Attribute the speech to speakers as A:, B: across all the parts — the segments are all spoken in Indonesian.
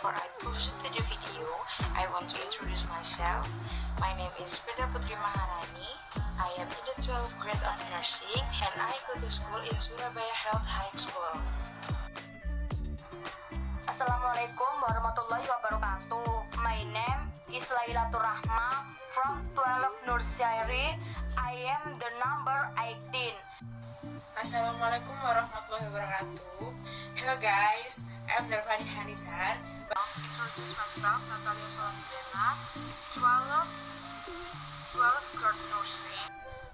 A: before I proceed to the video, I want to introduce myself. My name is Peda Putri Maharani. I am in the 12th grade of nursing and I go to school in Surabaya Health High School.
B: Assalamualaikum warahmatullahi wabarakatuh. My name is Lailatul Rahma from 12 Nursery. I am the number 18.
A: Assalamualaikum warahmatullahi wabarakatuh. Hello guys, I'm Darfani Hanisar.
B: Introduce myself, Natalia Solatiana, 12 grade nursing.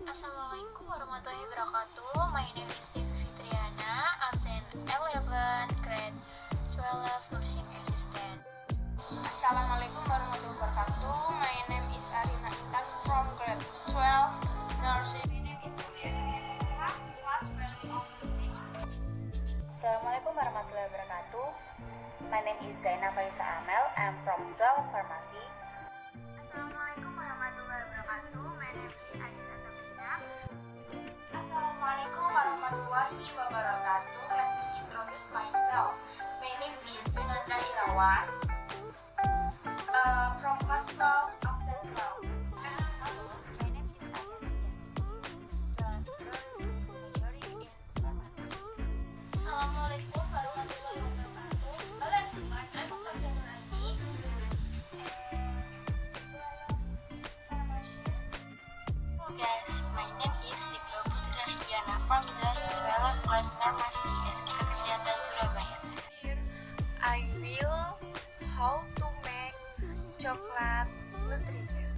C: Assalamualaikum warahmatullahi wabarakatuh. My name is Devi Fitriana, absen 11 grade 12 nursing assistant.
D: Assalamualaikum warahmatullahi wabarakatuh. My name is Arina Intan from grade 12 nursing.
E: Assalamualaikum warahmatullahi wabarakatuh. My name is Zainab Faisa Amel. I'm from 12 Pharmacy.
C: Assalamualaikum warahmatullahi wabarakatuh. My name is Anissa Sabrina.
B: Assalamualaikum warahmatullahi wabarakatuh. Let me introduce myself. My name is Benanda Irawan. From class 12, absen 12.
E: My name is majority in pharmacy.
D: Assalamualaikum warahmatullahi wabarakatuh. Hello everyone, I'm Octavia Nurani and 12 pharmacy.
C: Hello guys, my name is Dika Putri Rastiana from the 12 class pharmacy SMK Kesehatan Surabaya.
B: I will how to make coklat Nutrijel.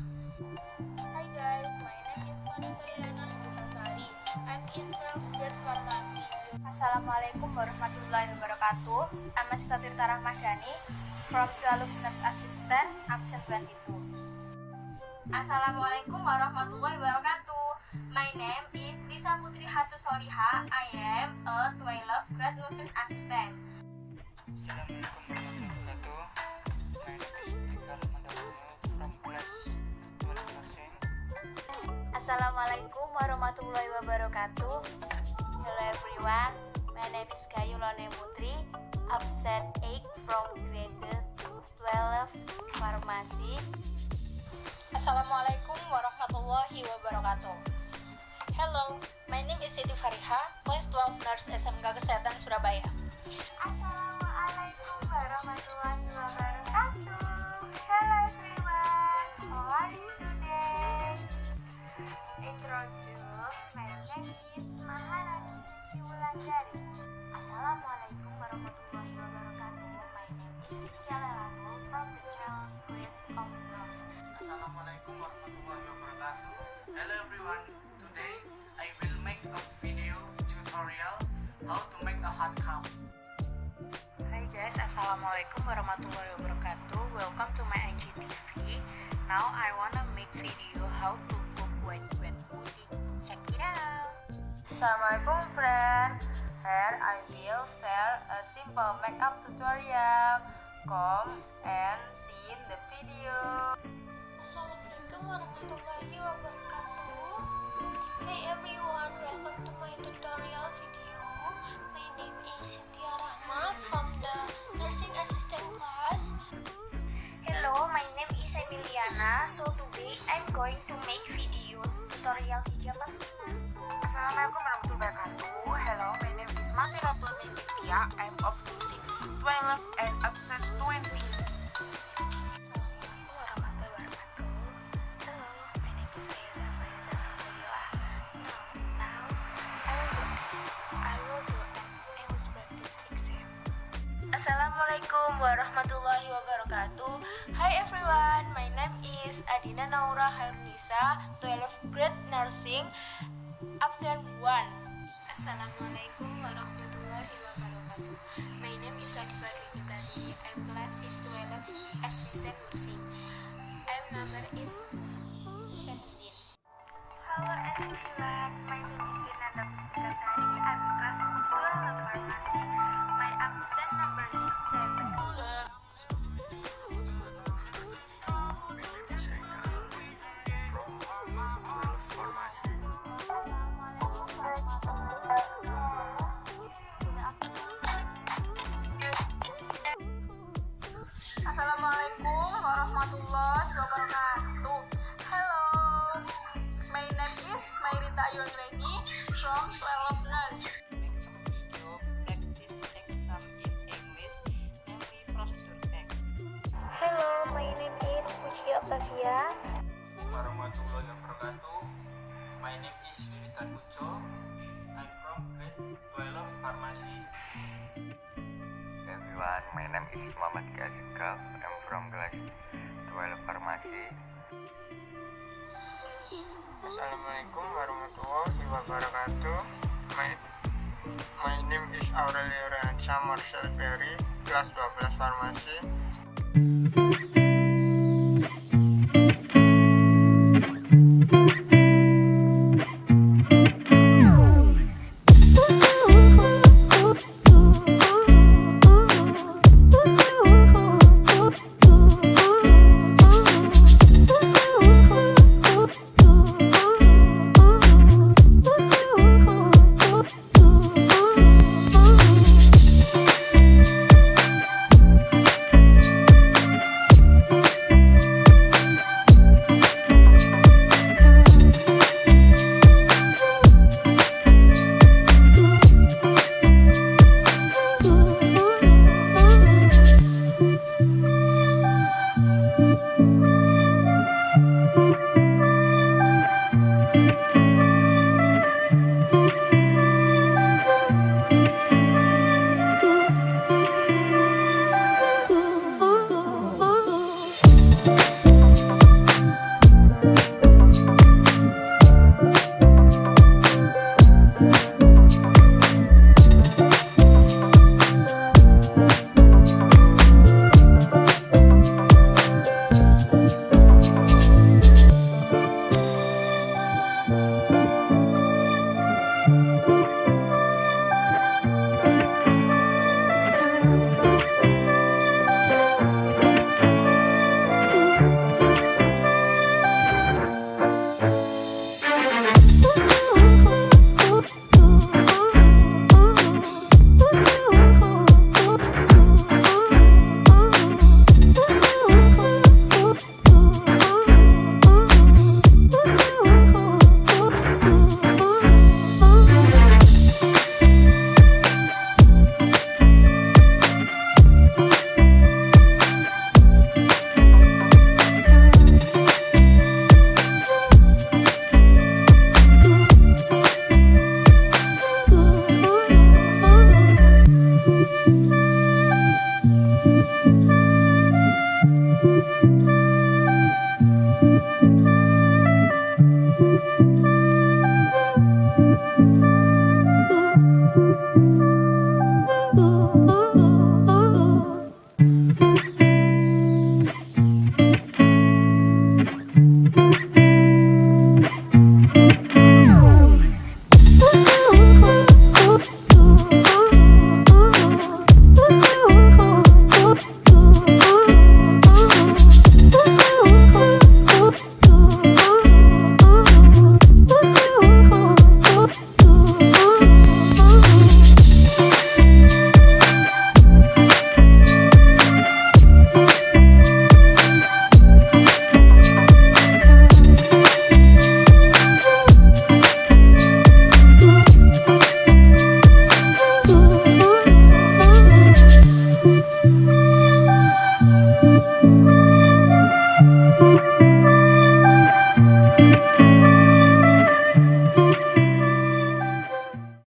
D: Hi guys, my name is Vanessa Liana Sari. I'm in 12th grade pharmacy.
B: Assalamualaikum warahmatullahi wabarakatuh. I'm Asita Tirta Rahmadani from 12 nurse assistant absen 22. Assalamualaikum warahmatullahi wabarakatuh. My name is Lisa Putri Hatu Soliha. I am a 12 grade nursing assistant.
F: Assalamualaikum warahmatullahi wabarakatuh. My name is Dika Rahmadani from class 12 nursing.
B: Assalamualaikum warahmatullahi wabarakatuh. Hello everyone, my name is Kayu Lone Putri, absen 8 from grade 12 Pharmacy. Assalamualaikum warahmatullahi wabarakatuh. Hello, my name is Siti Fariha, class 12 nurse SMK Kesehatan Surabaya.
C: Assalamualaikum warahmatullahi wabarakatuh. Hello everyone, how are you today? Introduce, my name is Maharani Suci Wulandari.
B: Assalamualaikum warahmatullahi wabarakatuh. My name is Rizkia Lelatul from the 12th grade of nurse.
F: Assalamualaikum warahmatullahi wabarakatuh. Hello everyone. Today I will make a video tutorial how to make a hot cup.
A: Hi guys, Assalamualaikum warahmatullahi wabarakatuh. Welcome to my IGTV. Now I wanna make video how to cook white pudding. Check it out.
E: Assalamualaikum friend. Here I will share a simple makeup tutorial. Come and see the video.
C: Assalamualaikum warahmatullahi wabarakatuh. Hey everyone, welcome to my tutorial video. My name is Cynthia Rahma from the nursing assistant class.
B: Hello, my name is Emiliana. So today I'm going to make video tutorial hijab pasmina.
A: Assalamualaikum warahmatullahi wabarakatuh. Hello, my name is Mafiratul Nindya. I'm of nursing 12 and absen 20.
B: Assalamualaikum warahmatullahi wabarakatuh. Hi everyone, my name is Adina Naura Hairunisa, 12th grade nursing, absen 1.
C: Assalamualaikum warahmatullahi wabarakatuh. My name is Ladi Badri Ibrahim and class is 12 assistant nursing. Number is 17.
B: Hello everyone, my name is Winanda Puspitasari. I'm class 12 pharmacy. My absent number is 7.
D: warahmatullahi wabarakatuh. Hello, my name is Mayrita Ayuangreni from 12 Nurse.
E: Make a video practice exam in English, namely procedure text.
B: Hello, my name is Puji Octavia.
G: Warahmatullahi wabarakatuh. My name is Yunitan Ujo. I'm from grade 12 pharmacy.
H: Everyone, my name is Muhammad Gaskal. I'm from class 12 pharmacy.
I: Assalamualaikum warahmatullahi wabarakatuh. My name is Aurelio Rehansa Marcel Ferry, kelas 12 farmasi.